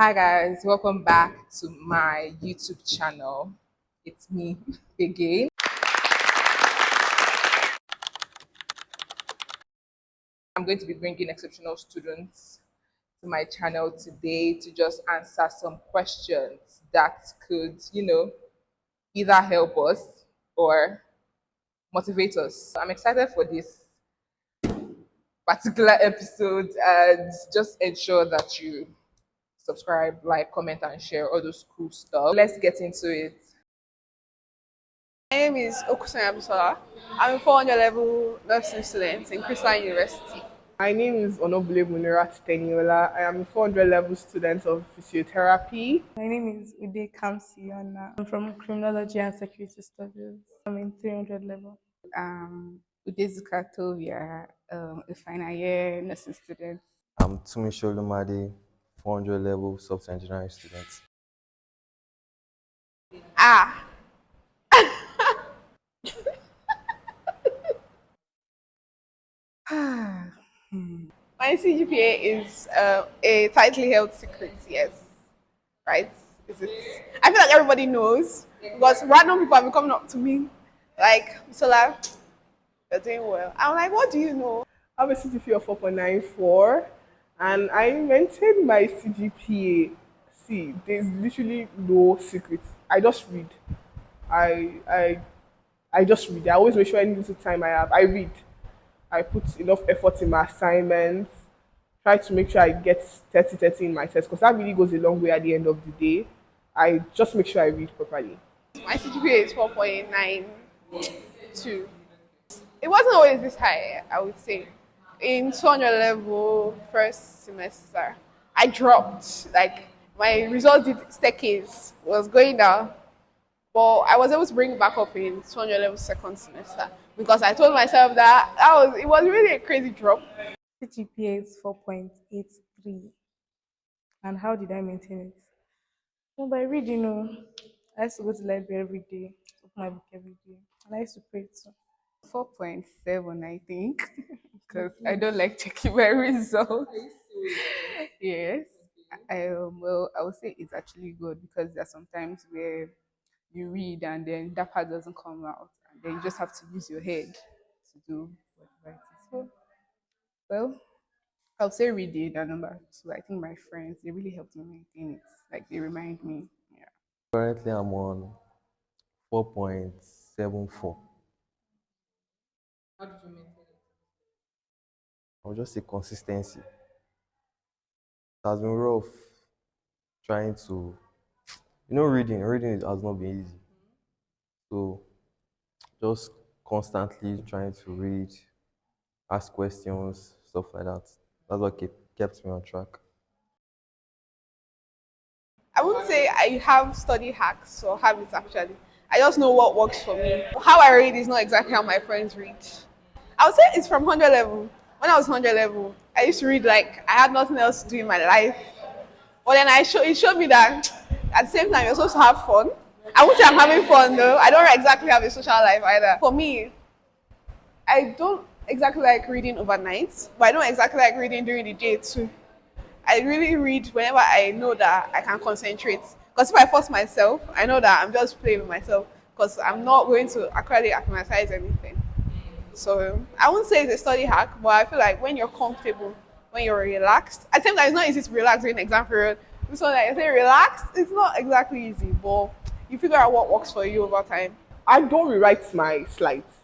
Hi guys, welcome back to my YouTube channel. It's me again. I'm going to be bringing exceptional students to my channel today to just answer some questions that could, either help us or motivate us. I'm excited for this particular episode and just ensure that you subscribe, like, comment, and share all those cool stuff. Let's get into it. My name is Okusan Abisola. I'm a 400 level nursing student in Chrisland University. My name is Onobule Munirat Teniola. I am a 400 level student of physiotherapy. My name is Ude Kamsiona. I'm from Criminology and Security Studies. I'm in 300 level. Udezuka Tovia, a final year nursing student. I'm Tumi Sholumade, 400 level software engineering student. Ah, my CGPA is a tightly held secret, yes. Right? Is it? I feel like everybody knows because random people have been coming up to me like, Sola, you're doing well. I'm like, what do you know? I have a CGPA of 4.94 and I maintain my CGPA. See, there's literally no secret. I just read. I I I just read. I always make sure any little time I have, I read. I put enough effort in my assignments. Try to make sure I get 30 in my test because that really goes a long way at the end of the day. I just make sure I read properly. My CGPA is 4.92. It wasn't always this high, I would say. In 200 level first semester, I dropped. Like my result did staircase was going down, but I was able to bring it back up in 200 level second semester because I told myself that it was really a crazy drop. CGPA is 4.83. And how did I maintain it? Well, by reading, I used to go to the library every day, open my book every day, and I used to pray too. 4.7, I think, because I don't like checking my results. Yes. I would say it's actually good because there's sometimes where you read and then that part doesn't come out, and then you just have to use your head to do whatever it is. So, well, I would say reading and number two. I think my friends they really helped me maintain it. Like they remind me. Yeah. Currently, I'm on 4.74. How did you maintain it? I'll just say consistency. It has been rough trying to, reading it has not been easy. So, just constantly trying to read, ask questions, stuff like that. That's what kept me on track. I wouldn't say I have study hacks or habits actually. I just know what works for me. How I read is not exactly how my friends read. I would say it's from 100 level. When I was 100 level, I used to read like I had nothing else to do in my life. But then it showed me that at the same time you're supposed to have fun. I won't say I'm having fun though. I don't exactly have a social life either. For me, I don't exactly like reading overnight, but I don't exactly like reading during the day too. I really read whenever I know that I can concentrate. Because if I force myself, I know that I'm just playing with myself because I'm not going to actually acclimatize anything. So I won't say it's a study hack, but I feel like when you're comfortable, when you're relaxed, I think that it's not easy to relax during exam period. So like I say relaxed, it's not exactly easy, but you figure out what works for you over time. I don't rewrite my slides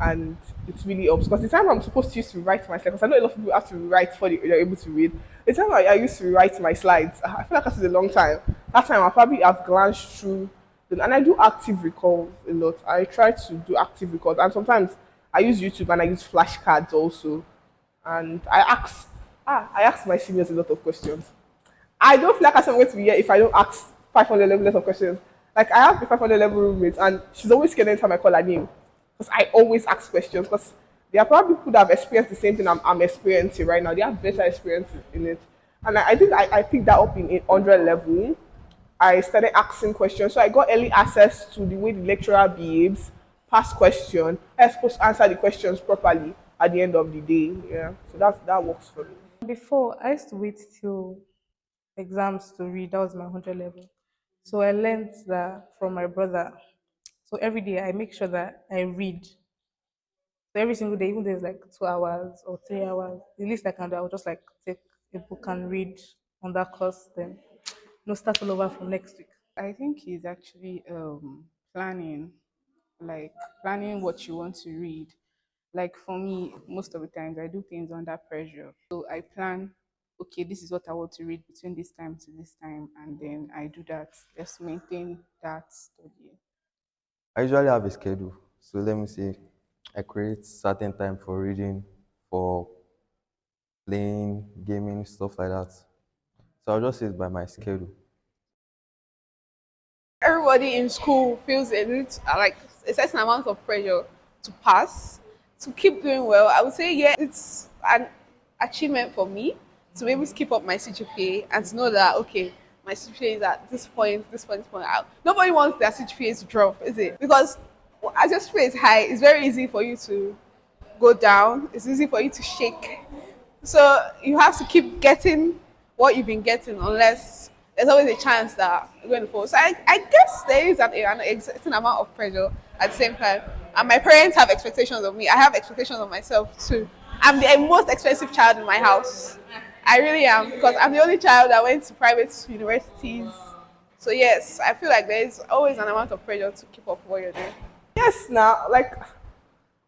and it really helps because the time I'm supposed to use to rewrite my slides, because I know a lot of people have to rewrite before they're able to read. The time I used to rewrite my slides, I feel like that's a long time. That time I probably have glanced through, and I do active recalls a lot. I try to do active recalls, and sometimes I use YouTube and I use flashcards also. And I ask my seniors a lot of questions. I don't feel like I'm going to be here if I don't ask 500 level of questions. Like I have the 500 level roommate, and she's always scared anytime I call her name because I always ask questions. Because there are probably people that have experienced the same thing I'm experiencing right now. They have better experience in it, and I think I picked that up in 100 level. I started asking questions, so I got early access to the way the lecturer behaves, past question. I was supposed to answer the questions properly at the end of the day. Yeah, so that works for me. Before, I used to wait till exams to read. That was my 100 level. So I learned that from my brother. So every day I make sure that I read. So every single day, even though it's like 2 hours or 3 hours, the least I can do, I'll just like take a book and read on that course, then start all over from next week. I think he's actually planning, like planning what you want to read. Like for me, most of the times I do things under pressure. So I plan, okay, this is what I want to read between this time to this time, and then I do that. Just maintain that study. I usually have a schedule. So let me say I create certain time for reading, for playing, gaming, stuff like that. So I'll just say it by my schedule. Everybody in school feels a little like a certain amount of pressure to pass, to keep doing well. I would say, yeah, it's an achievement for me to be able to keep up my CGPA and to know that, okay, my CGPA is at this point out. Nobody wants their CGPA to drop, is it? Because as your CGPA is high, it's very easy for you to go down. It's easy for you to shake. So you have to keep getting what you've been getting unless there's always a chance that you're going to fall. So I guess there is an certain amount of pressure at the same time. And my parents have expectations of me. I have expectations of myself too. I'm the most expensive child in my house. I really am because I'm the only child that went to private universities. So yes, I feel like there is always an amount of pressure to keep up what you're doing. Yes, now, like,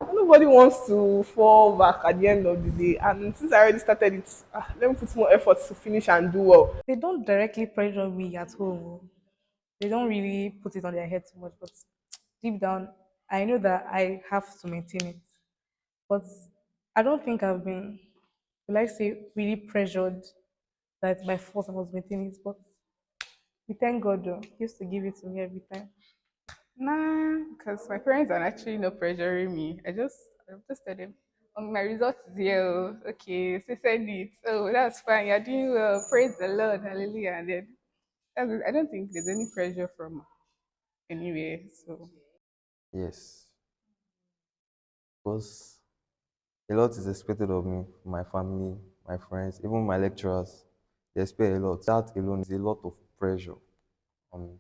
nobody wants to fall back at the end of the day. And since I already started it, let me put more effort to finish and do well. They don't directly pressure me at home. Oh. They don't really put it on their head too much, but deep down, I know that I have to maintain it. But I don't think I've been, will I say, really pressured that it's my fault I was maintaining it. But we thank God, though. He used to give it to me every time. Nah, because my parents are actually not pressuring me. I just tell them, my result is here. Oh, okay, so send it. Oh, that's fine. You're doing well. Praise the Lord. Hallelujah. And then I don't think there's any pressure from anywhere. So Yes. Because a lot is expected of me, my family, my friends, even my lecturers. They expect a lot. That alone is a lot of pressure on me.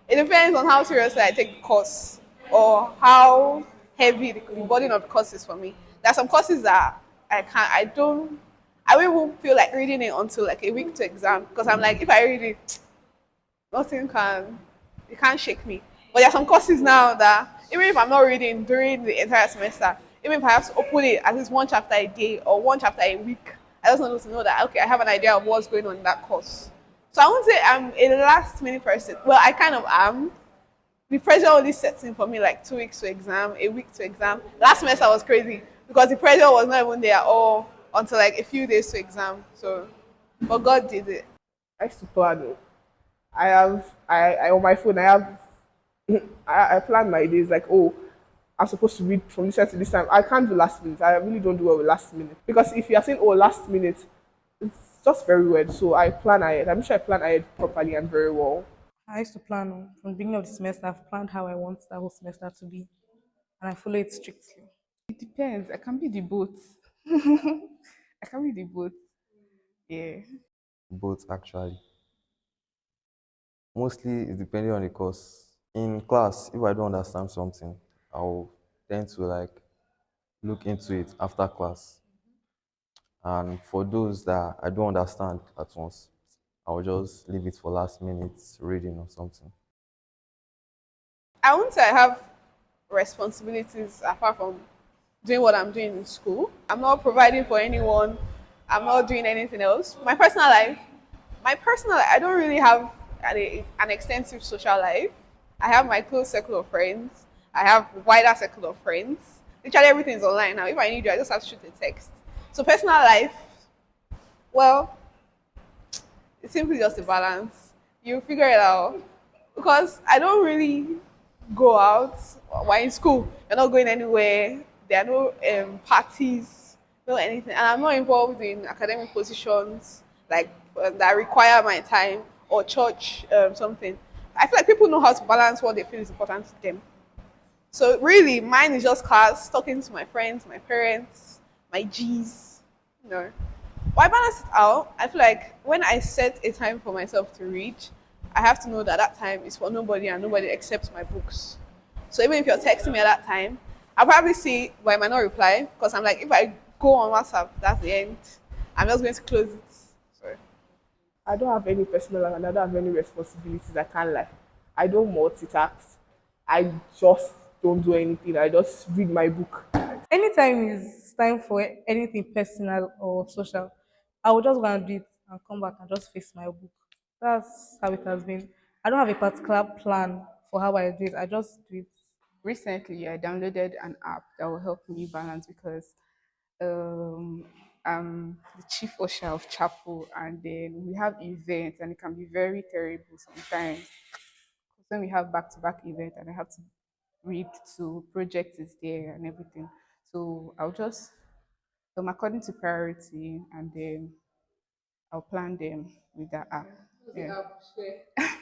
It depends on how seriously I take the course or how heavy the burden of the course is for me. There are some courses that I won't feel like reading it until like a week to exam because I'm like, if I read it, nothing can, it can't shake me. But there are some courses now that even if I'm not reading during the entire semester, even if I have to open it at least one chapter a day or one chapter a week, I just want to know that, okay, I have an idea of what's going on in that course. So I won't say I'm a last minute person. Well, I kind of am. The pressure only sets in for me like 2 weeks to exam, a week to exam. Last semester was crazy because the pressure was not even there at all until like a few days to exam. So, but God did it. I used to plan. Oh. I on my phone, I have, I plan my days like, oh, I'm supposed to read from this time to this time. I can't do last minute. I really don't do well with last minute. Because if you're saying, oh, last minute, it's just very weird. So I plan ahead. I'm sure I plan ahead properly and very well. I used to plan from the beginning of the semester. I've planned how I want that whole semester to be, and I follow it strictly. it depends. I can be the both. I can be the both. Yeah. Both actually. Mostly it's depending on the course. In class, if I don't understand something, I'll tend to like look into it after class. And for those that I don't understand at once, I'll just leave it for last minute reading or something. I won't say I have responsibilities apart from doing what I'm doing in school. I'm not providing for anyone. I'm not doing anything else. I don't really have an extensive social life. I have my close circle of friends. I have wider circle of friends. Literally everything is online now. If I need you, I just have to shoot a text. So personal life, well, it's simply just a balance. You figure it out. Because I don't really go out while in school. You're not going anywhere. There are no parties, no anything. And I'm not involved in academic positions like that require my time or church something. I feel like people know how to balance what they feel is important to them. So really, mine is just class, talking to my friends, my parents, my G's, you know. Why balance it out? I feel like when I set a time for myself to read, I have to know that that time is for nobody and nobody accepts my books. So even if you're texting me at that time, I'll probably see, but I might not reply because I'm like, if I go on WhatsApp, that's the end. I'm just going to close it. So I don't have any personal life and I don't have any responsibilities. I can't lie. I don't multitask. I just don't do anything. I just read my book. Anytime is time for anything personal or social, I will just go and do it and come back and just face my book. That's how it has been. I don't have a particular plan for how I do it. I just do it. Recently, I downloaded an app that will help me balance because um, I'm the chief usher of chapel, and then we have events, and it can be very terrible sometimes. When we have back-to-back events, and I have to read to project is there and everything. So I'll just according to priority, and then I'll plan them with that app. Yeah.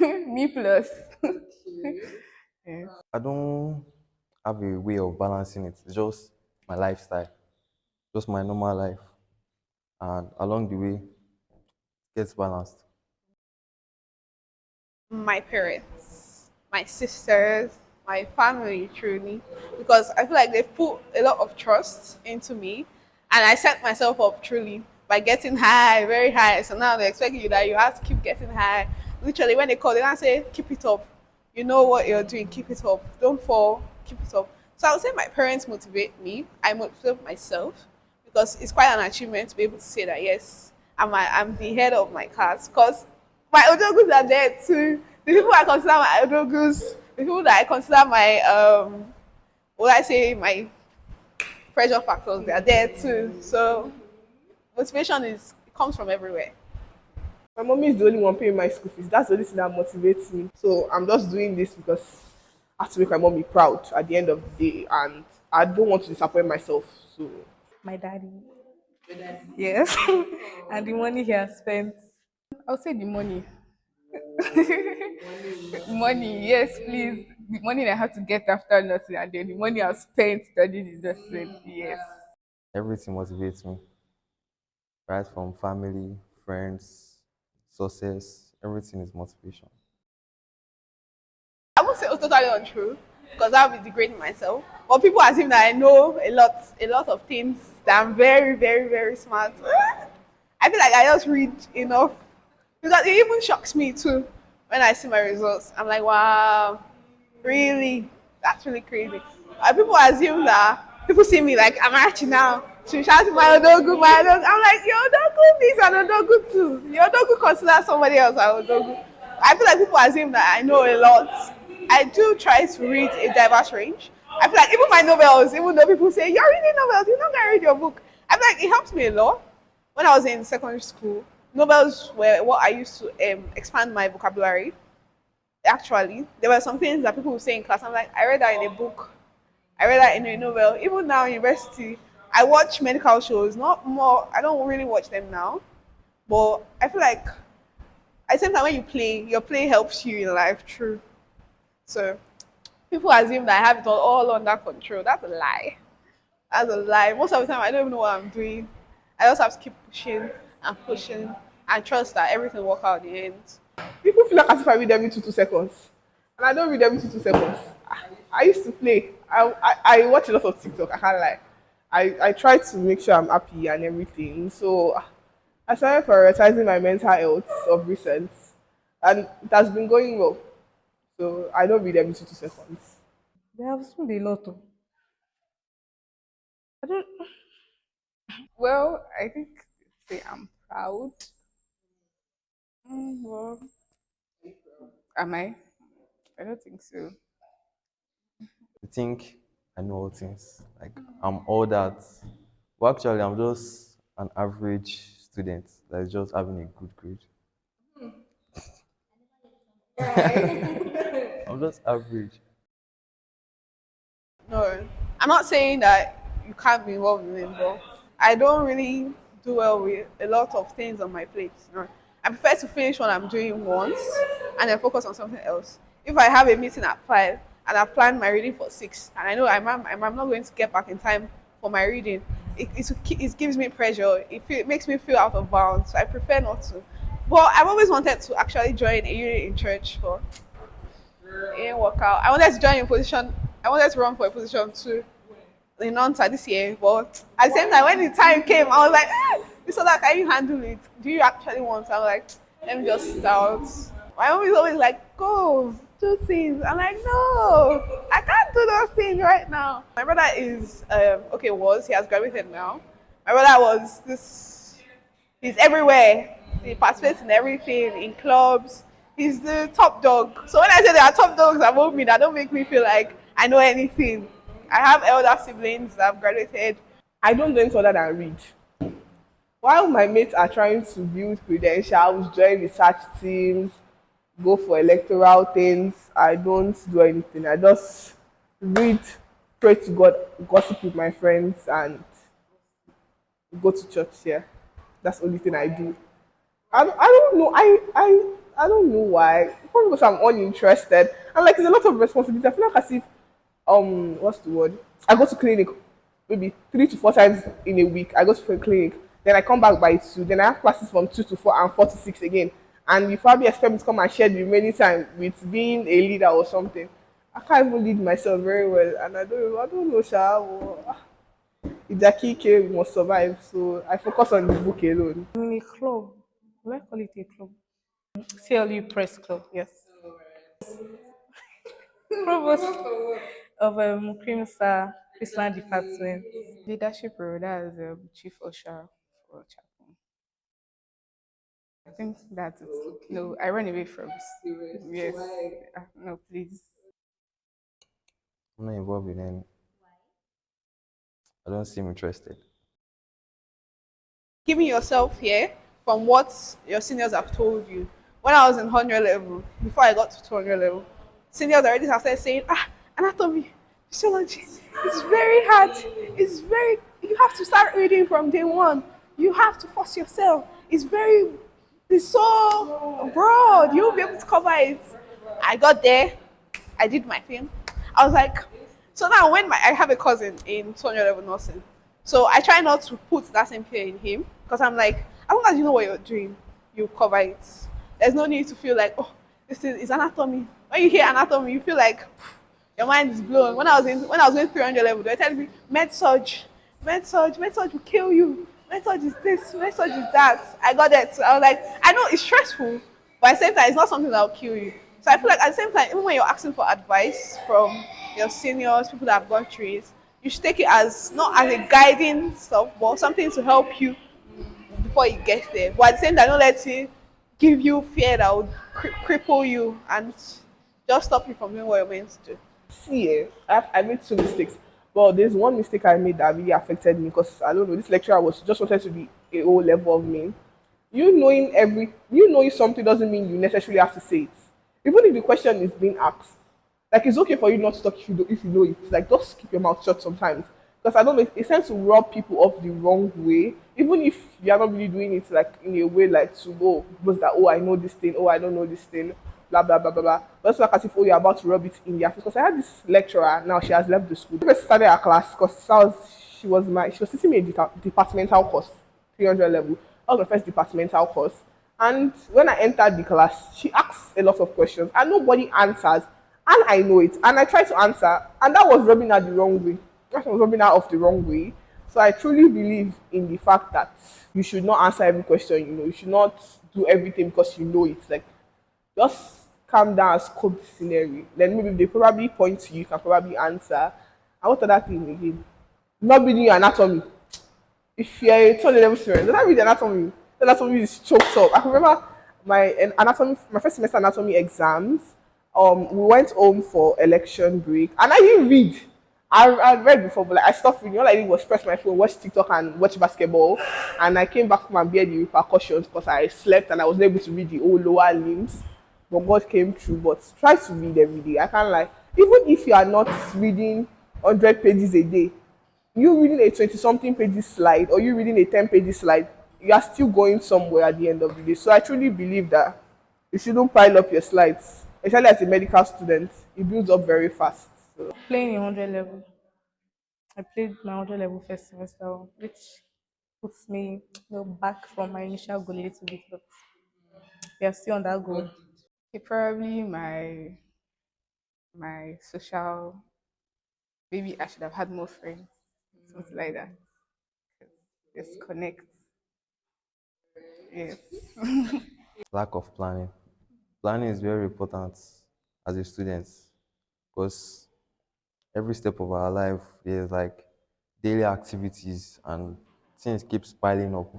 Me plus. Yeah. I don't have a way of balancing it. It's just my lifestyle, just my normal life, and along the way, it gets balanced. my parents, my sisters, my family truly, because I feel like they put a lot of trust into me, and I set myself up truly by getting high, very high. So now they expect you that you have to keep getting high. Literally, when they call, they don't say keep it up. You know what you're doing, keep it up. Don't fall, keep it up. So I would say my parents motivate me. I motivate myself because it's quite an achievement to be able to say that yes, I'm the head of my class. Because my odogus are there too. The people I consider my odogus, the people that I consider my what I say my pressure factors, they are there too. So motivation is it comes from everywhere. My mommy is the only one paying my school fees. That's the only thing that motivates me. So I'm just doing this because I have to make my mommy proud at the end of the day, and I don't want to disappoint myself. So My daddy. Yes. And the money he has spent. I'll say the money. Money, yes, please. The money I have to get after nursing, and then the money I've spent studying the nursing. Yes. Everything motivates me, right from family, friends, success. Everything is motivation. I won't say it's totally untrue because that would be degrading myself. But people assume that I know a lot of things that I'm very, very, very smart. I feel like I just read enough because it even shocks me too when I see my results. I'm like, wow, really? That's really crazy. People assume that people see me like I'm actually now. She shouts my odogu, my odogu. I'm like, your odogu is an odogu too. Your odogu considers somebody else an odogu. I feel like people assume that I know a lot. I do try to read a diverse range. I feel like even my novels, even though people say you're reading novels, you're not gonna read your book. I feel like it helps me a lot. When I was in secondary school, novels were what I used to expand my vocabulary. Actually, there were some things that people would say in class. I'm like, I read that in a book. I read that in a novel. Even now in university, I watch medical shows. Not more. I don't really watch them now, but I feel like at the same time when you play, your play helps you in life. True. So people assume that I have it all under control. That's a lie. That's a lie. Most of the time, I don't even know what I'm doing. I just have to keep pushing and trust that everything will work out in the end. people feel like as if I read every 2 2 seconds, and I don't read every 2 2 seconds. I used to play. I watch a lot of TikTok. I can't lie. I try to make sure I'm happy and everything. So I started prioritizing my mental health of recent, and it has been going well. So I don't read every 2 2 seconds. They have spent a lot. Of, I don't. Well, I think say I'm proud. Well, am I? I don't think so. I think I know all things. Like I'm all that. Well, actually, I'm just an average student that's just having a good grade. I'm just average. No, I'm not saying that you can't be involved in it, but I don't really do well with a lot of things on my plate. No. I prefer to finish what I'm doing once and then focus on something else. If I have a meeting at 5 and I've planned my reading for 6 and I know I'm not going to get back in time for my reading, it gives me pressure. It makes me feel out of bounds. So I prefer not to. But I've always wanted to actually join a unit in church, but it didn't work out. I wanted to join a position. I wanted to run for a position too in NONTA this year, but at the same time, when the time came, I was like, so that can you handle it? Do you actually want? So I'm like, let me just start. My mom is always like, go do things. I'm like, no, I can't do those things right now. My brother is he has graduated now. My brother was this. He's everywhere. He participates in everything, in clubs. He's the top dog. So when I say there are top dogs above me, that don't make me feel like I know anything. I have elder siblings that have graduated. I don't do anything other than read. While my mates are trying to build credentials, join research teams, go for electoral things, I don't do anything. I just read, pray to God, gossip with my friends, and go to church here. That's the only thing I do. I don't know. I don't know why. Probably because I'm uninterested. And like it's a lot of responsibility. I feel like as if what's the word? I go to clinic maybe 3 to 4 times in a week. I go to clinic. Then I come back by 2. Then I have classes from 2 to 4 and 4 to 6 again. And you probably expect me to come and share the remaining time with being a leader or something. I can't even lead myself very well, and I don't know, Sha. If the key we must survive, so I focus on the book alone. I'm in a club. Will I call it a club? CLU Press Club, yes. Provost of Crimsa Chrisland Department. Leadership role, that's chief usher for chapel. I think that's it. No, I run away from. Yes. No, please. I'm not involved in any. I don't seem interested. Giving yourself here from what your seniors have told you. When I was in 100 level, before I got to 200 level, seniors already have started saying, anatomy, physiology, it's very hard. You have to start reading from day one. You have to force yourself. It's so broad. You'll be able to cover it. I got there. I did my thing. I was like, so now when I have a cousin in 200 level nursing, so I try not to put that same fear in him because I'm like, as long as you know what you're doing, you cover it. There's no need to feel like, oh, this is anatomy. When you hear anatomy, you feel like your mind is blown. When I was in 300 level, they were telling me med surge will kill you. Med surge is this, med surge is that. I got that. So I was like, I know it's stressful, but at the same time, it's not something that will kill you. So I feel like at the same time, even when you're asking for advice from your seniors, people that have gone through it, you should take it as not as a guiding stuff, but something to help you before you get there. But at the same time, don't let it give you fear that would cripple you and just stop you from doing what you're meant to do. See, I made 2 mistakes. But there's one mistake I made that really affected me because I don't know, this lecturer was just wanted to be a whole level of me. You knowing something doesn't mean you necessarily have to say it. Even if the question is being asked. Like it's okay for you not to talk if you know it. Like just keep your mouth shut sometimes. Because I don't know, it tends to rub people off the wrong way. Even if you are not really doing it like in a way like to go because that I know this thing, I don't know this thing, blah blah blah blah blah. But it's like as if you're about to rub it in their face. Because I had this lecturer, now she has left the school. I started her class because she was teaching me a departmental course, 300 level. That was my first departmental course. And when I entered the class, she asked a lot of questions and nobody answers. And I know it. And I tried to answer, and that was rubbing her the wrong way. That was rubbing her off the wrong way. So I truly believe in the fact that you should not answer every question, you should not do everything because you know it. Like, just calm down and scope the scenery. Then maybe if they probably point to you, you can probably answer. And what other thing again? Not reading your anatomy. If you're a 200 level student, don't read the anatomy. The anatomy is choked up. I can remember my first semester anatomy exams. We went home for election break, and I didn't read. I read before, but like, I stopped reading. All I did was press my phone, watch TikTok, and watch basketball. And I came back home and bear the repercussions because I slept and I wasn't able to read the whole lower limbs. But God came through. But try to read every day. I can't lie. Even if you are not reading 100 pages a day, you reading a 20-something pages slide or you reading a 10 pages slide, you are still going somewhere at the end of the day. So I truly believe that you shouldn't pile up your slides, especially as a medical student. It builds up very fast. So Playing in 100 level. I played my 100 level first semester, which puts me back from my initial goal a little bit, but we are still on that goal. Okay, probably my social. Maybe I should have had more friends, something like that. Just connect. Yes. Lack of planning. Planning is very important as a student because every step of our life there's like daily activities and things keeps piling up.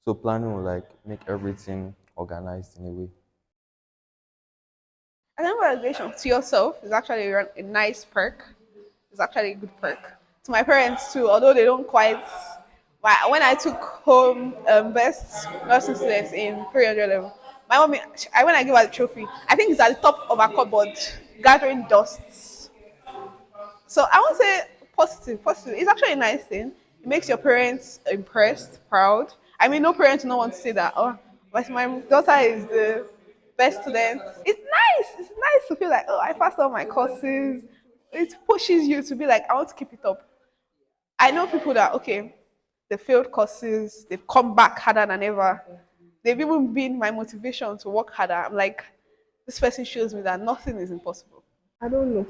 So planning will like make everything organized in a way. I think graduation to yourself is actually a nice perk. It's actually a good perk. To my parents too, although they don't quite. When I took home best nursing students in 300 level, my mommy, when I give her the trophy, I think it's at the top of her cupboard, gathering dust. So I won't say positive. Positive. It's actually a nice thing. It makes your parents impressed, proud. I mean, no parents don't want to say that. Oh, but my daughter is the best student. It's nice. It's nice to feel like, oh, I passed all my courses. It pushes you to be like, I want to keep it up. I know people that okay, they failed courses, they've come back harder than ever. They've even been my motivation to work harder. I'm like, this person shows me that nothing is impossible. I don't know.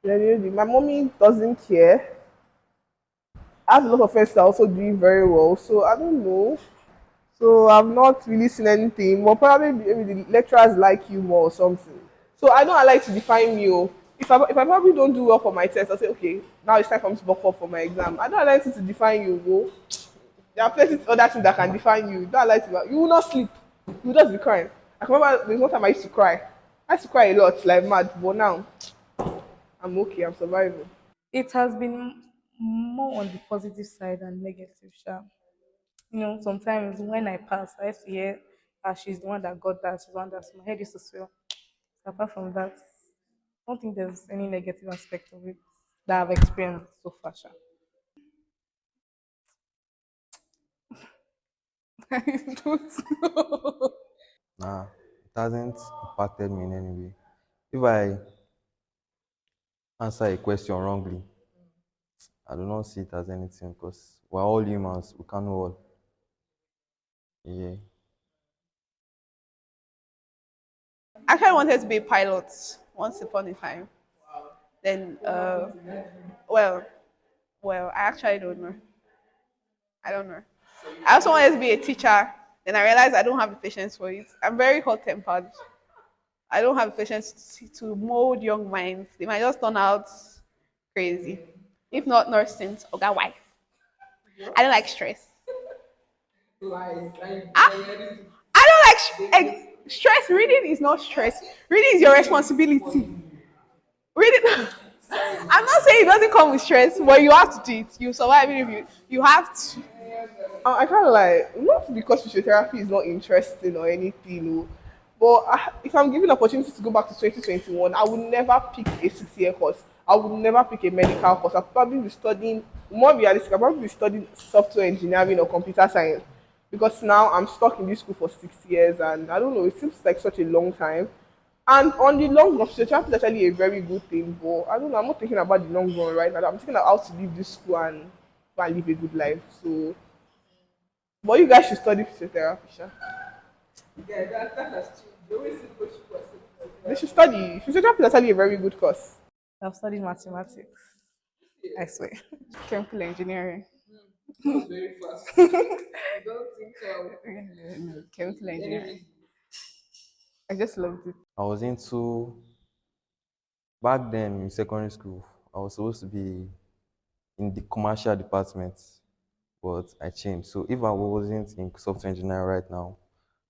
Genuinely, my mommy doesn't care. I have a lot of friends that are also doing very well, so I don't know. So I've not really seen anything. But probably maybe the lecturers like you more or something. So I don't like to define you. If I probably don't do well for my test, I'll say, okay, now it's time for me to buck up for my exam. I don't like to define you. Go. There are plenty of other things that can define you. Don't like to. You will not sleep. You will just be crying. I can remember there's one time I used to cry. I used to cry a lot, like mad. But now I'm okay. I'm surviving. It has been more on the positive side than negative, sha. Sometimes when I pass, I used to hear, she's the one that got that, she's the one that my head used to swell. Apart from that, I don't think there's any negative aspect of it that I've experienced so far, sha. I don't know. Nah, it hasn't impacted me in any way. If I answer a question wrongly, I do not see it as anything because we're all humans. We can't know all. Yeah. I actually wanted to be a pilot once upon a time. Then, well, I actually don't know. I don't know. I also wanted to be a teacher. Then I realized I don't have the patience for it. I'm very hot tempered. I don't have the patience to mold young minds. They might just turn out crazy. If not nursing, or that wife. I don't like stress. I don't like stress. Reading is not stress. Reading is your responsibility. Reading. I'm not saying it doesn't come with stress, but you have to do it. You survive it if you have to. I kind of like not because physiotherapy is not interesting or anything, no. But if I'm given opportunity to go back to 2021, I would never pick a 6 year course. I would never pick a medical course. I'll probably be studying more realistic. I'll probably be studying software engineering or computer science because now I'm stuck in this school for 6 years and I don't know. It seems like such a long time. And on the long run, physiotherapy is actually a very good thing. But I don't know. I'm not thinking about the long run right now. I'm thinking about how to leave this school and go and live a good life. So but you guys should study physiotherapy, sha. They should study. Physiotherapy is actually a very good course. I've studied mathematics, I swear. Chemical engineering. No, chemical engineering. I just loved it. I was into back then in secondary school. I was supposed to be in the commercial department, but I changed. So if I wasn't in software engineering right now,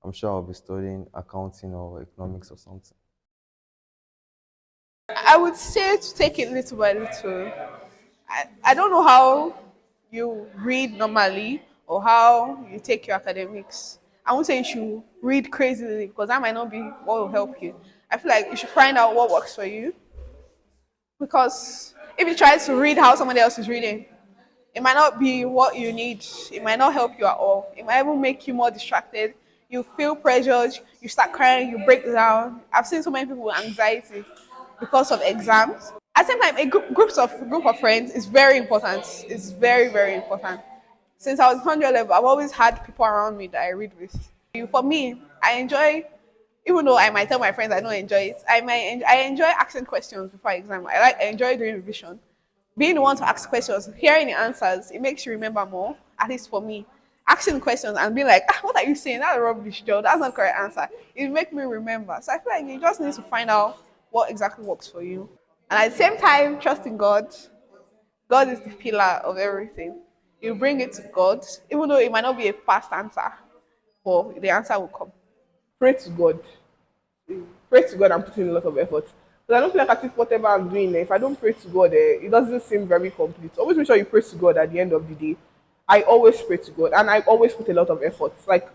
I'm sure I'll be studying accounting or economics or something. I would say to take it little by little. I don't know how you read normally or how you take your academics. I won't say you should read crazily because that might not be what will help you. I feel like you should find out what works for you because if you try to read how somebody else is reading, it might not be what you need. It might not help you at all. It might even make you more distracted. You feel pressured, you start crying, you break down. I've seen so many people with anxiety because of exams. At the same time, group of friends is very important. It's very, very important. Since I was 100 level, I've always had people around me that I read with. For me, I enjoy, even though I might tell my friends I don't enjoy it, I enjoy asking questions before exam. I enjoy doing revision. Being the one to ask questions, hearing the answers, it makes you remember more. At least for me, asking questions and being like, "What are you saying? That's rubbish, Joe. That's not the correct answer." It make me remember. So I feel like you just need to find out what exactly works for you, and at the same time, trust in God. God is the pillar of everything. You bring it to God, even though it might not be a fast answer, but the answer will come. Pray to God. Pray to God and put in a lot of effort. But I don't feel like as if whatever I'm doing, if I don't pray to God, it doesn't seem very complete. Always make sure you pray to God at the end of the day. I always pray to God and I always put a lot of effort. Like,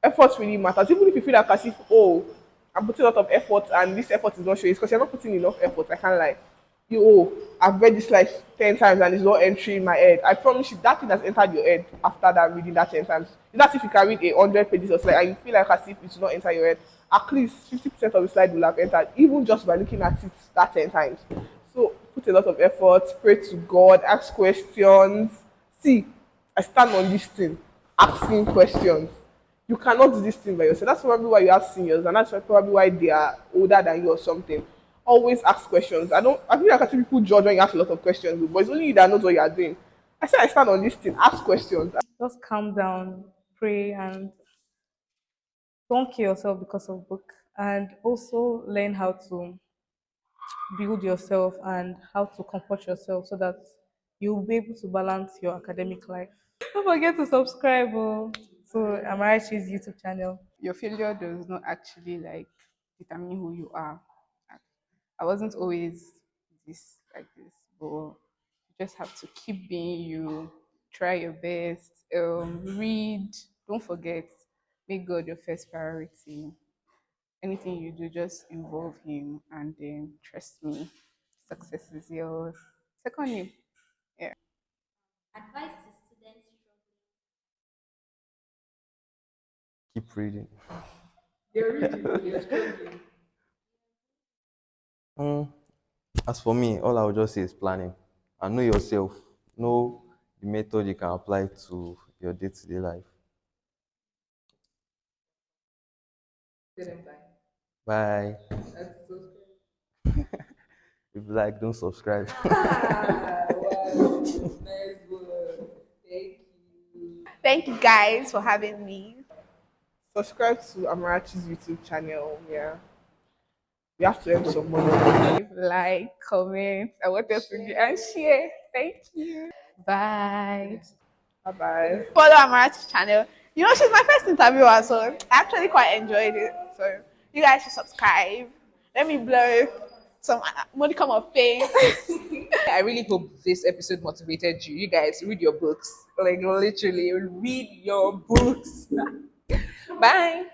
effort really matters. Even if you feel like as if, oh, I'm putting a lot of effort and this effort is not showing, it's because you're not putting enough effort. I can't lie. I've read this like 10 times and it's not entering my head. I promise you that thing has entered your head after that reading that 10 times. That's if you can read 100 pages of slide and you feel like as if it will not enter your head. At least 50% of the slide will have entered, even just by looking at it that 10 times. So put a lot of effort, pray to God, ask questions. See, I stand on this thing, asking questions. You cannot do this thing by yourself. That's probably why you have seniors, and that's probably why they are older than you or something. Always ask questions. I feel like I see people judge when you ask a lot of questions, but it's only you that knows what you are doing. I said I stand on this thing, ask questions. Just calm down, pray, and don't kill yourself because of book. And also learn how to build yourself and how to comfort yourself so that you'll be able to balance your academic life. Don't forget to subscribe to Amarachi's YouTube channel. Your failure does not actually like determine who you are. I wasn't always this like this, but you just have to keep being you. Try your best. Read. Don't forget. Make God your first priority. Anything you do, just involve Him, and then trust me, success is yours. Second you. Yeah. Keep reading. They're reading, they're struggling. Mm, as for me, all I would just say is planning. And know yourself. Know the method you can apply to your day-to-day life. Tell them bye. Bye. And to subscribe. If you like, don't subscribe. Ah, wow. Nice one. Thank you. Thank you guys for having me. Subscribe to Amarachi's YouTube channel. Yeah, we have to earn some money. Like, comment. I want us to get and share. Thank you. Bye. Bye bye. Follow Amara's channel. You know, she's my first interviewer, so I actually quite enjoyed it. So you guys should subscribe. Let me blow some modicum of fame. I really hope this episode motivated you. You guys read your books. Like literally read your books. Bye.